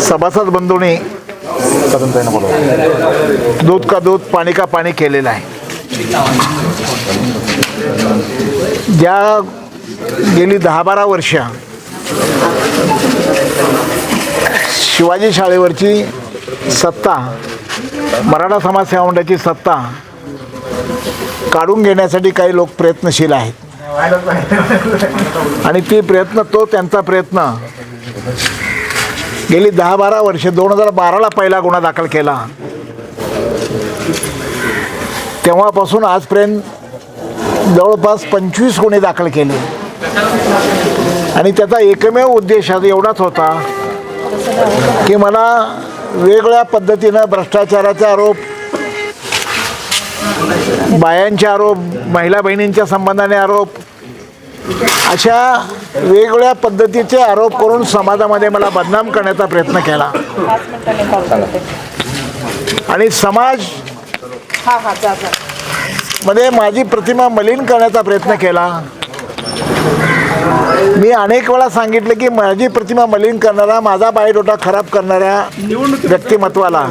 सभासद बंधूंनी दूध का दूध पाणी का पाणी केलेलं आहे। ज्या गेली 10-12 वर्ष शिवाजी शाळेवरची सत्ता, मराठा समाज सेवा मंडळाची सत्ता काढून घेण्यासाठी काही लोक प्रयत्नशील आहेत आणि त्यांचा प्रयत्न गेली 10-12 वर्ष 2012ला पहिला गुन्हा दाखल केला, तेव्हापासून आजपर्यंत जवळपास 25 गुन्हे दाखल केले आणि त्याचा एकमेव उद्देश एवढाच होता की मला वेगवेगळ्या पद्धतीनं भ्रष्टाचाराचे आरोप, बायांचे आरोप, महिला बहिणींच्या संबंधाने आरोप, अशा वेगवेगळ्या पद्धतीचे आरोप करून समाजामध्ये मला बदनाम करण्याचा प्रयत्न केला आणि समाज मध्ये माझी प्रतिमा मलिन करण्याचा प्रयत्न केला। मी अनेक वेळा सांगितलं की माझी प्रतिमा मलिन करणारा, माझा बायोडाटा खराब करणाऱ्या व्यक्तिमत्वाला